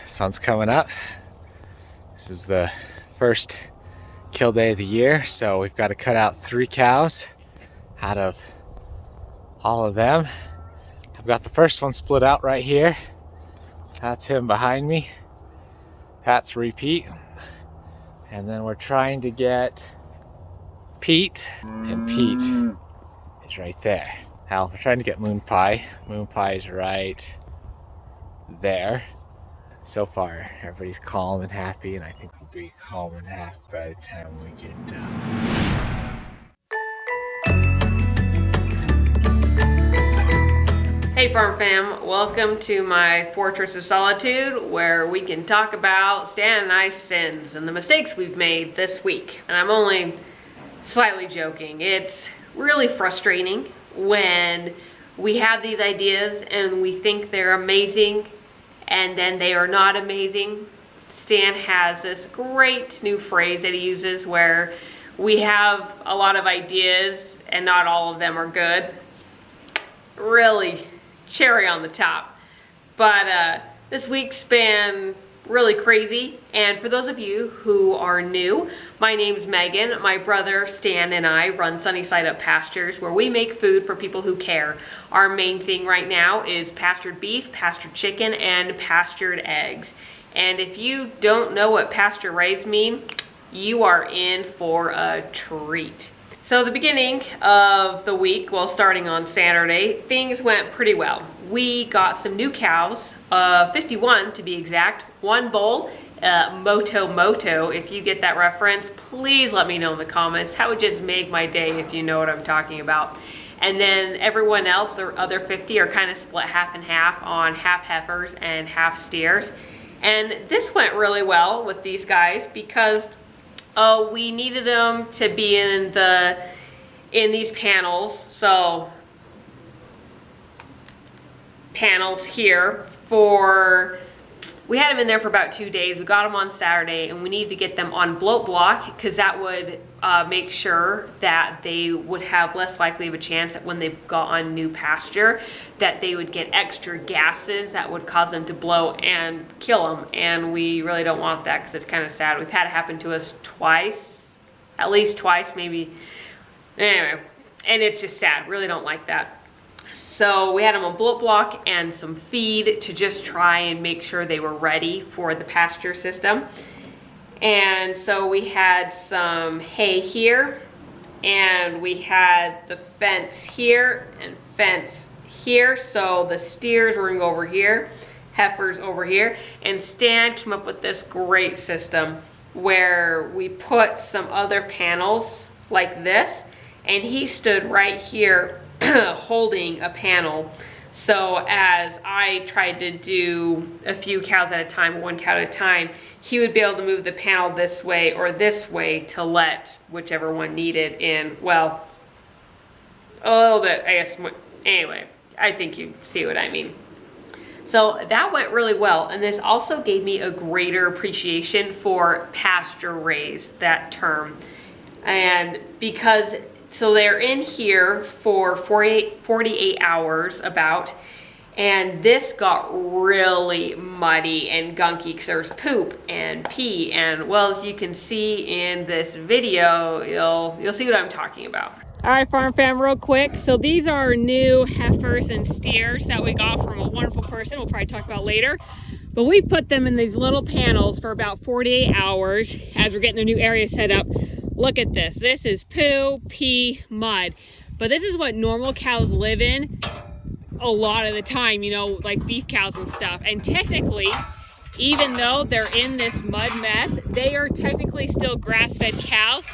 Sun's coming up. This is the first kill day of the year, so we've got to cut out 3 cows out of all of them. I've got the first one split out right here. That's him behind me. That's Repeat. And then we're trying to get Pete, and Pete is right there. Now we're trying to get Moon Pie. Moon Pie is right there. So far, everybody's calm and happy, and I think we'll be calm and happy by the time we get done. Hey Farm Fam, welcome to my Fortress of Solitude, where we can talk about Stan and I's sins and the mistakes we've made this week. And I'm only slightly joking. It's really frustrating when we have these ideas and we think they're amazing and then they are not amazing. Stan has this great new phrase that he uses where we have a lot of ideas and not all of them are good. Really cherry on the top. But this week's been really crazy, and for those of you who are new, my name's Megan. My brother Stan and I run Sunny Side Up Pastures, where we make food for people who care. Our main thing right now is pastured beef, pastured chicken, and pastured eggs. And if you don't know what pasture raised mean, you are in for a treat. So the beginning of the week, well, starting on Saturday, things went pretty well. We got some new cows, 51 to be exact, 1 bull, Moto. If you get that reference, please let me know in the comments. That would just make my day if you know what I'm talking about. And then everyone else, the other 50, are kind of split half and half on half heifers and half steers. And this went really well with these guys because we needed them to be in these panels. So panels here we had them in there for about 2 days. We got them on Saturday, and we needed to get them on bloat block because that would make sure that they would have less likely of a chance that when they got on new pasture that they would get extra gases that would cause them to bloat and kill them. And we really don't want that because it's kind of sad. We've had it happen to us twice, at least twice, maybe. Anyway, and it's just sad. Really don't like that. So we had them on bloat block and some feed to just try and make sure they were ready for the pasture system. And so we had some hay here, and we had the fence here and fence here. So the steers were gonna go over here, heifers over here, and Stan came up with this great system where we put some other panels like this, and he stood right here holding a panel. So as I tried to do a few cows at a time, 1 cow at a time, he would be able to move the panel this way or this way to let whichever one needed in. Well, a little bit, I guess. Anyway, I think you see what I mean. So that went really well, and this also gave me a greater appreciation for pasture raised, that term. And because so they're in here for 48 hours about, and this got really muddy and gunky because there's poop and pee, and well, as you can see in this video, you'll see what I'm talking about. All right, Farm Fam, real quick. So these are new heifers and steers that we got from a wonderful person we'll probably talk about later. But we put them in these little panels for about 48 hours as we're getting their new area set up. Look at this. This is poo, pee, mud. But this is what normal cows live in a lot of the time, you know, like beef cows and stuff. And technically, even though they're in this mud mess, they are technically still grass-fed cows.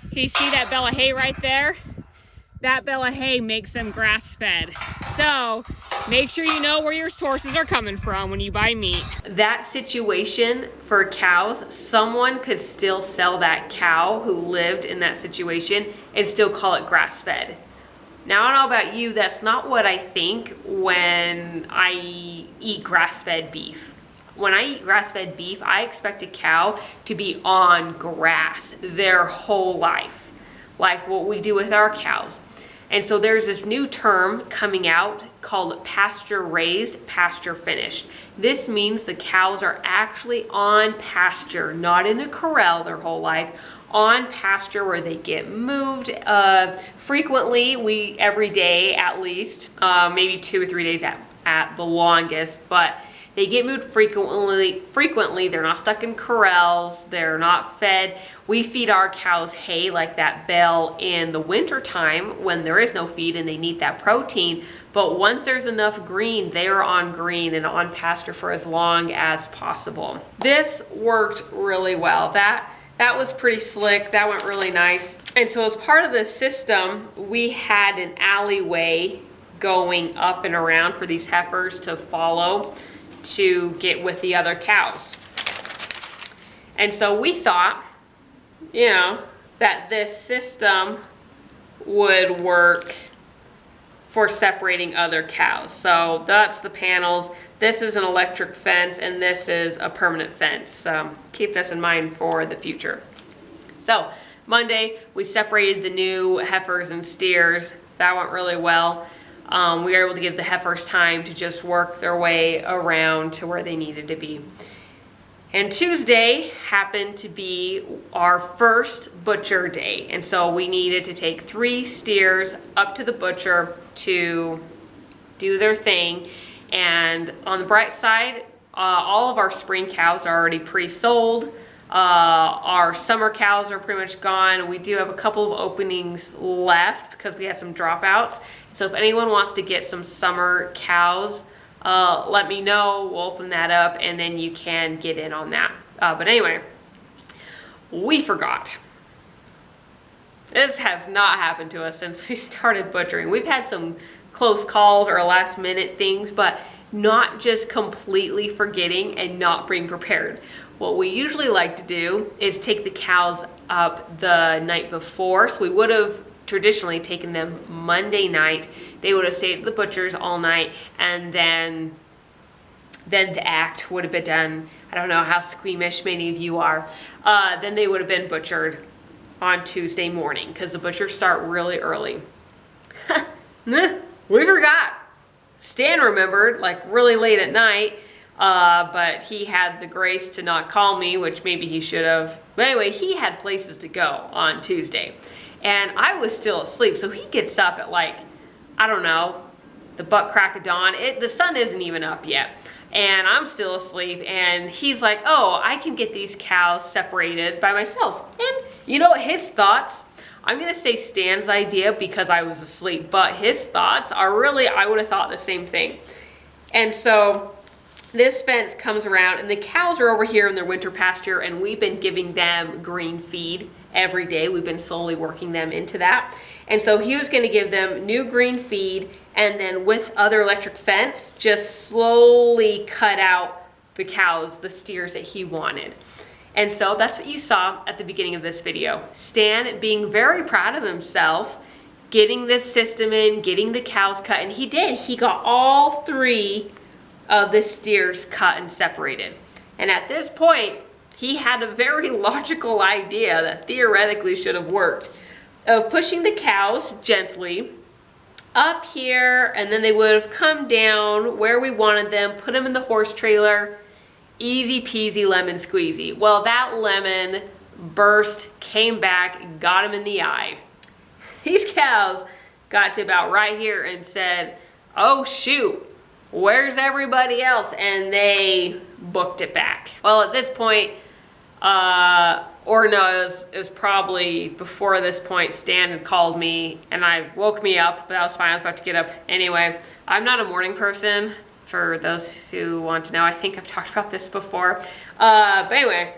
Can you see that bale of hay right there? That bale of hay makes them grass-fed. So make sure you know where your sources are coming from when you buy meat. That situation for cows, someone could still sell that cow who lived in that situation and still call it grass-fed. Now, I don't know about you, that's not what I think when I eat grass-fed beef. When I eat grass-fed beef, I expect a cow to be on grass their whole life, like what we do with our cows. And so there's this new term coming out called pasture raised, pasture finished. This means the cows are actually on pasture, not in a corral their whole life, on pasture where they get moved frequently, every day at least, maybe 2 or 3 days at the longest, but they get moved frequently. They're not stuck in corrals. They're not fed. We feed our cows hay like that bale in the winter time when there is no feed and they need that protein. But once there's enough green, they are on green and on pasture for as long as possible. This worked really well. That was pretty slick. That went really nice. And so as part of the system, we had an alleyway going up and around for these heifers to follow to get with the other cows. And so we thought, you know, that this system would work for separating other cows. So that's the panels. This is an electric fence and this is a permanent fence. So keep this in mind for the future. So Monday, we separated the new heifers and steers. That went really well. We were able to give the heifers time to just work their way around to where they needed to be. And Tuesday happened to be our first butcher day. And so we needed to take 3 steers up to the butcher to do their thing. And on the bright side, all of our spring cows are already pre-sold. Our summer cows are pretty much gone. We do have a couple of openings left because we had some dropouts. So if anyone wants to get some summer cows, let me know. We'll open that up and then you can get in on that. But anyway, we forgot. This has not happened to us since we started butchering. We've had some close calls or last minute things, but not just completely forgetting and not being prepared. What we usually like to do is take the cows up the night before. So we would have traditionally taken them Monday night. They would have stayed at the butcher's all night, and then the act would have been done. I don't know how squeamish many of you are. Then they would have been butchered on Tuesday morning because the butchers start really early. We forgot. Stan remembered like really late at night, but he had the grace to not call me, which maybe he should have. But anyway, he had places to go on Tuesday. And I was still asleep, so he gets up at like, I don't know, the butt crack of dawn. The sun isn't even up yet. And I'm still asleep, and he's like, oh, I can get these cows separated by myself. And you know, his thoughts, I'm gonna say Stan's idea because I was asleep, but his thoughts are really, I would have thought the same thing. And so this fence comes around, and the cows are over here in their winter pasture, and we've been giving them green feed every day. We've been slowly working them into that. And so he was gonna give them new green feed, and then with other electric fence, just slowly cut out the cows, the steers that he wanted. And so that's what you saw at the beginning of this video. Stan being very proud of himself, getting this system in, getting the cows cut, and he did. He got all 3 of the steers cut and separated. And at this point, he had a very logical idea that theoretically should have worked of pushing the cows gently up here, and then they would have come down where we wanted them, put them in the horse trailer, easy peasy lemon squeezy. Well, that lemon burst, came back, got him in the eye. These cows got to about right here and said, oh shoot, where's everybody else? And they booked it back. Well, at this point, or no, it was probably before this point, Stan had called me and woke me up, but that was fine. I was about to get up anyway. I'm not a morning person, for those who want to know. I think I've talked about this before. But anyway,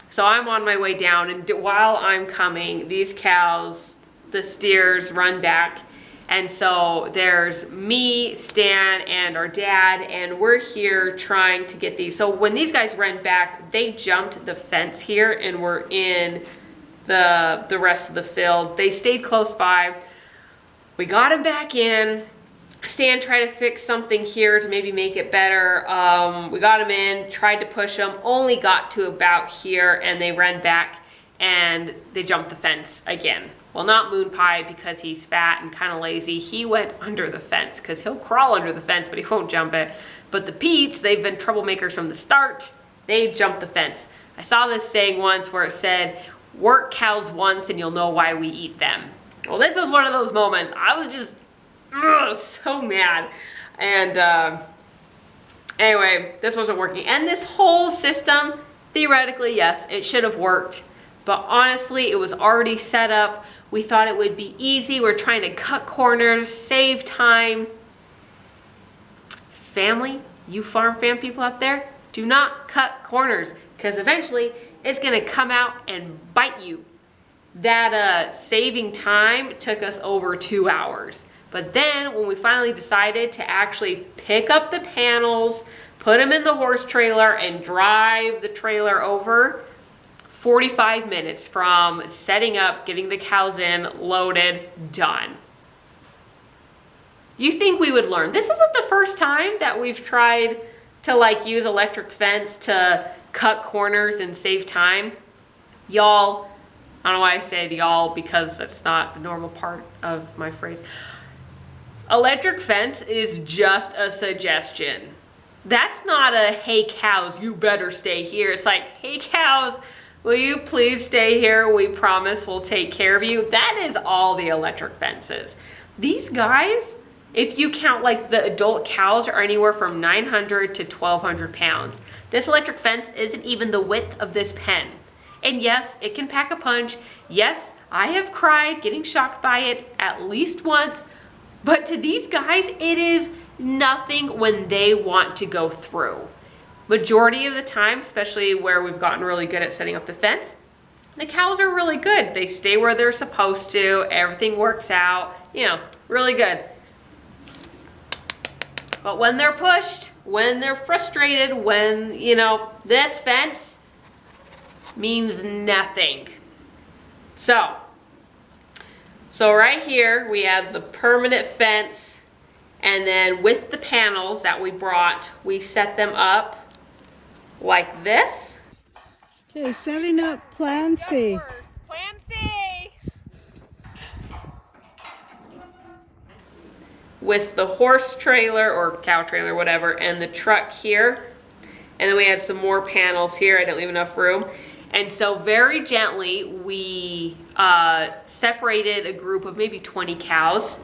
so I'm on my way down, and while I'm coming, these cows, the steers, run back. And so there's me, Stan, and our dad, and we're here trying to get these. So when these guys ran back, they jumped the fence here and were in the rest of the field. They stayed close by. We got them back in. Stan tried to fix something here to maybe make it better. We got them in, tried to push them, only got to about here, and they ran back and they jumped the fence again. Well, not Moon Pie because he's fat and kind of lazy. He went under the fence because he'll crawl under the fence, but he won't jump it. But the Pete's, they've been troublemakers from the start. They jumped the fence. I saw this saying once where it said, work cows once and you'll know why we eat them. Well, this was one of those moments. I was just so mad. And anyway, this wasn't working. And this whole system, theoretically, yes, it should have worked. But honestly, it was already set up. We thought it would be easy. We're trying to cut corners, save time. Family, you farm fam people out there, do not cut corners because eventually it's gonna come out and bite you. That saving time took us over 2 hours. But then when we finally decided to actually pick up the panels, put them in the horse trailer and drive the trailer over, 45 minutes from setting up, getting the cows in, loaded, done. You think we would learn? This isn't the first time that we've tried to like use electric fence to cut corners and save time. Y'all, I don't know why I said y'all because that's not a normal part of my phrase. Electric fence is just a suggestion. That's not a, hey cows, you better stay here. It's like, hey cows, will you please stay here? We promise we'll take care of you. That is all the electric fence is. These guys, if you count like the adult cows, are anywhere from 900 to 1,200 pounds. This electric fence isn't even the width of this pen. And yes, it can pack a punch. Yes, I have cried getting shocked by it at least once. But to these guys, it is nothing when they want to go through. Majority of the time, especially where we've gotten really good at setting up the fence, the cows are really good. They stay where they're supposed to. Everything works out, you know, really good. But when they're pushed, when they're frustrated, when, you know, this fence means nothing. So right here, we have the permanent fence, and then with the panels that we brought, we set them up like this. Okay, setting up Plan C. Plan C! With the horse trailer or cow trailer, whatever, and the truck here. And then we had some more panels here. I didn't leave enough room. And so very gently, we separated a group of maybe 20 cows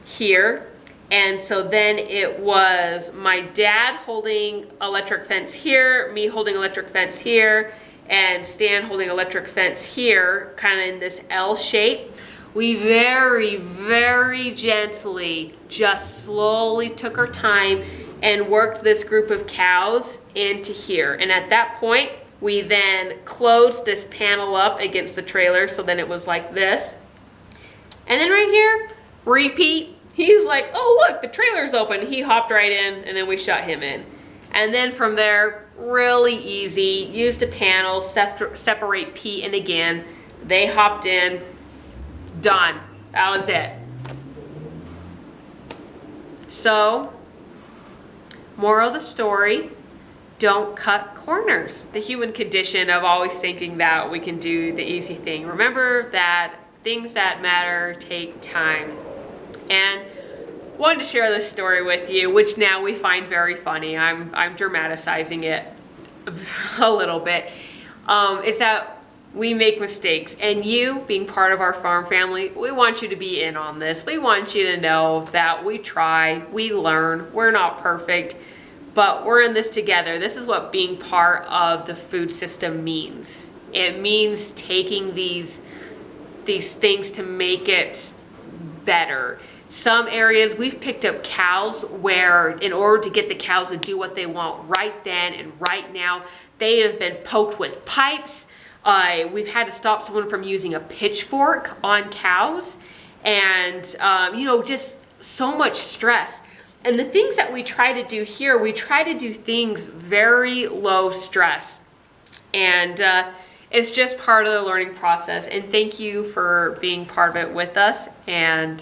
here. And so then it was my dad holding electric fence here, me holding electric fence here, and Stan holding electric fence here, kind of in this L shape. We very, very gently, just slowly took our time and worked this group of cows into here. And at that point, we then closed this panel up against the trailer, so then it was like this. And then right here, repeat. He's like, oh look, the trailer's open. He hopped right in, and then we shut him in. And then from there, really easy, used a panel, separate Pete and again. They hopped in, done. That was it. So, moral of the story, don't cut corners. The human condition of always thinking that we can do the easy thing. Remember that things that matter take time. And wanted to share this story with you, which now we find very funny. I'm dramatizing it a little bit. Is that we make mistakes, and you, being part of our farm family, we want you to be in on this. We want you to know that we try, we learn, we're not perfect, but we're in this together. This is what being part of the food system means. It means taking these things to make it better. Some areas we've picked up cows where in order to get the cows to do what they want right then and right now, they have been poked with pipes. We've had to stop someone from using a pitchfork on cows, and you know, just so much stress. And the things that we try to do here, we try to do things very low stress. And it's just part of the learning process. And thank you for being part of it with us. And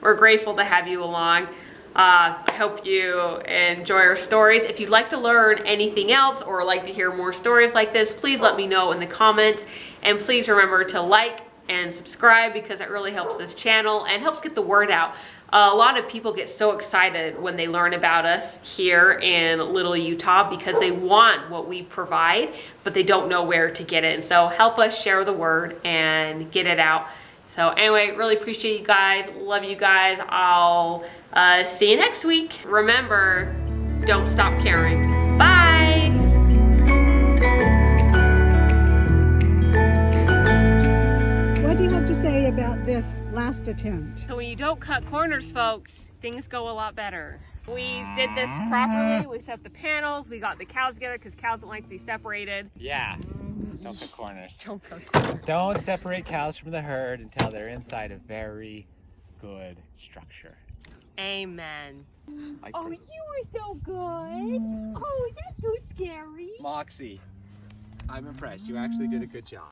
we're grateful to have you along. I hope you enjoy our stories. If you'd like to learn anything else or like to hear more stories like this, please let me know in the comments. And please remember to like, and subscribe because it really helps this channel and helps get the word out. A lot of people get so excited when they learn about us here in Little Utah because they want what we provide, but they don't know where to get it. And so help us share the word and get it out. So anyway, really appreciate you guys. Love you guys. I'll see you next week. Remember, don't stop caring. Bye. What do you have to say about this last attempt? So when you don't cut corners, folks, things go a lot better. We did this properly. We set up the panels. We got the cows together because cows don't like to be separated. Yeah, don't cut corners. Don't cut corners. Don't separate cows from the herd until they're inside a very good structure. Amen. Like Oh, this. you were so good. Oh, that's so scary. Moxie, I'm impressed. You actually did a good job.